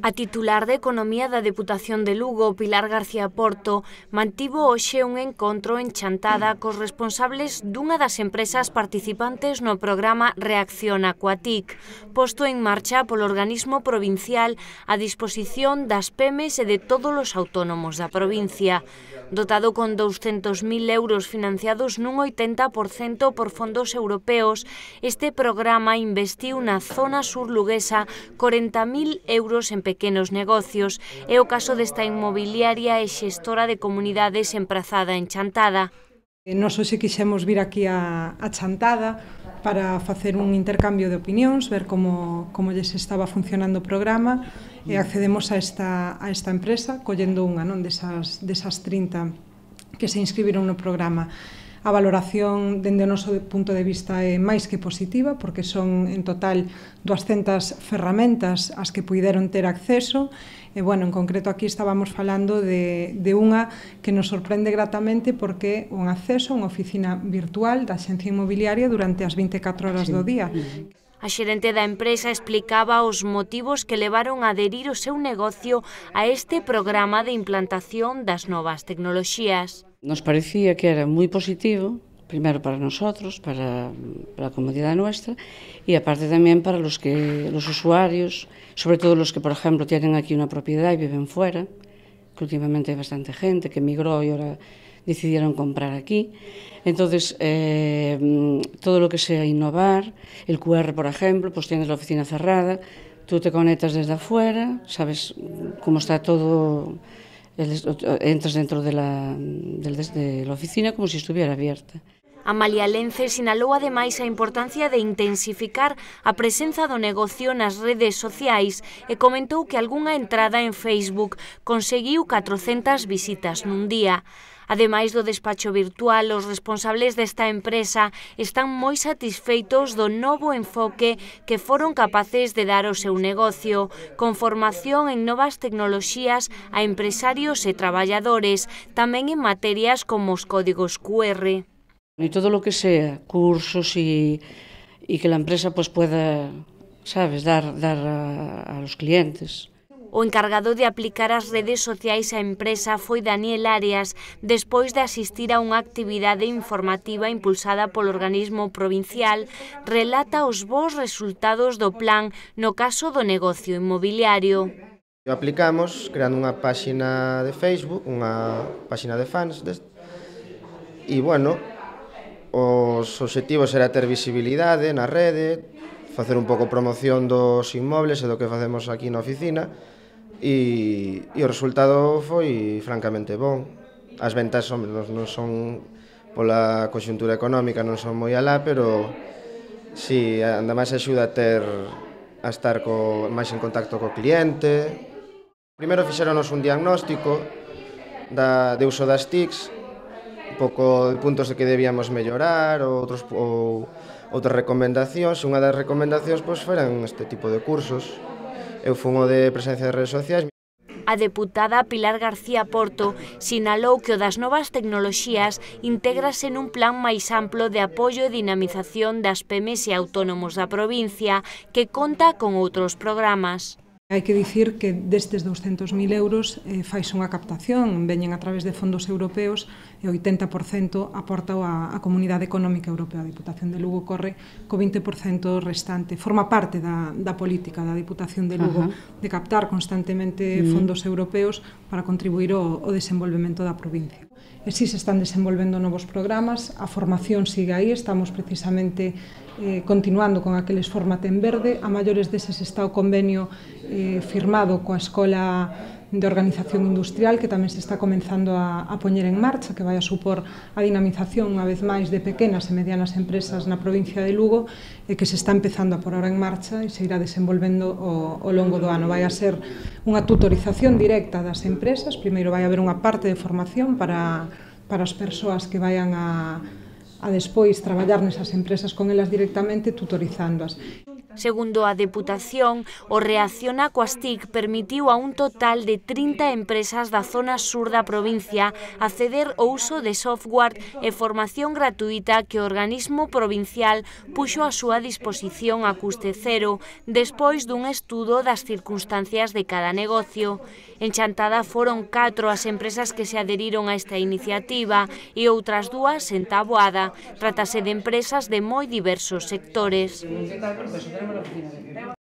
A titular de Economía da Deputación de Lugo, Pilar García Porto, mantivo hoxe un encontro en Chantada cos responsables dunha das empresas participantes no programa Reacción Aquatic, posto en marcha polo organismo provincial a disposición das PEMES e de todos os autónomos da provincia. Dotado con 200.000 euros financiados nun 80% por fondos europeos, este programa investiu na zona sur luguesa 40.000 euros en pequenos negocios. É o caso desta inmobiliaria e xestora de comunidades emprazada en Chantada. Nos hoxe quixemos vir aquí a Chantada para facer un intercambio de opinións, ver como lles estaba funcionando o programa, e accedemos a esta empresa collendo unha desas 30 que se inscribiron no programa. A valoración, dende o noso punto de vista, é máis que positiva, porque son en total 200 ferramentas ás que puideron ter acceso. E, bueno, en concreto aquí estábamos falando de unha que nos sorprende gratamente porque un acceso a unha oficina virtual da Axencia Inmobiliaria durante as 24 horas do día. A xerente da empresa explicaba os motivos que levaron a adherir o seu negocio a este programa de implantación das novas tecnoloxías. Nos parecía que era moi positivo, primero para nosotros, para a comunidade nuestra, e aparte tamén para los usuarios, sobre todo los que, por ejemplo, tienen aquí unha propiedade e viven fuera, que últimamente hai bastante gente que emigrou e ahora decidieron comprar aquí. Entonces, todo lo que sea innovar, el QR, por ejemplo, pues tienes la oficina cerrada, tú te conectas desde afuera, sabes cómo está todo, entras dentro de la oficina como si estuviera abierta. Amalia Lence sinalou ademais a importancia de intensificar a presenza do negocio nas redes sociais e comentou que algunha entrada en Facebook conseguiu 400 visitas nun día. Ademais do despacho virtual, os responsables desta empresa están moi satisfeitos do novo enfoque que foron capaces de dar ao seu negocio, con formación en novas tecnoloxías a empresarios e traballadores, tamén en materias como os códigos QR. Y todo lo que sea cursos y que la empresa pues pueda, sabes, dar a los clientes. O encargado de aplicar as redes sociais á empresa foi Daniel Arias, despois de asistir a unha actividade informativa impulsada polo organismo provincial, relata os bons resultados do plan no caso do negocio inmobiliario. Aplicamos creando unha páxina de Facebook, unha páxina de fans, e, bueno, os obxectivos era ter visibilidade na rede, facer un pouco promoción dos inmobles e do que facemos aquí na oficina, e o resultado foi francamente bon. As ventas non son, pola conxuntura económica, non son moi alá, pero si, anda máis axuda a estar máis en contacto co cliente. Primeiro fixéronos un diagnóstico de uso das TICs, un pouco de puntos de que debíamos mellorar, ou outras recomendacións. Unha das recomendacións foran este tipo de cursos. Eu fun o de presencia de redes sociais. A deputada Pilar García Porto sinalou que o das novas tecnoloxías intégrase nun plan máis amplo de apoio e dinamización das PEMES e autónomos da provincia, que conta con outros programas. Hai que dicir que destes 200.000 euros faise unha captación, veñen a través de fondos europeos e o 80% aporta a Comunidade Económica Europea. A Diputación de Lugo corre co 20% restante. Forma parte da política da Diputación de Lugo de captar constantemente fondos europeos para contribuir ao desenvolvemento da provincia. E si se están desenvolvendo novos programas, a formación sigue aí, estamos precisamente continuando con aqueles Fórmate en Verde. A maiores deses está o convenio firmado coa Escola de Organización Industrial, que tamén se está comenzando a poñer en marcha, que vai a supor a dinamización unha vez máis de pequenas e medianas empresas na provincia de Lugo, e que se está empezando a por ahora en marcha e se irá desenvolvendo ao longo do ano. Vai a ser unha tutorización directa das empresas. Primeiro vai haber unha parte de formación para as persoas que vayan a despois traballar nesas empresas con elas directamente, tutorizándoas. Segundo a Deputación, o Reacciona coas TIC permitiu a un total de 30 empresas da zona sur da provincia acceder ao uso de software e formación gratuita que o organismo provincial puxo a súa disposición a custe cero, despois dun estudo das circunstancias de cada negocio. En Chantada foron 4 as empresas que se adheriron a esta iniciativa e outras 2 en Taboada. Trátase de empresas de moi diversos sectores.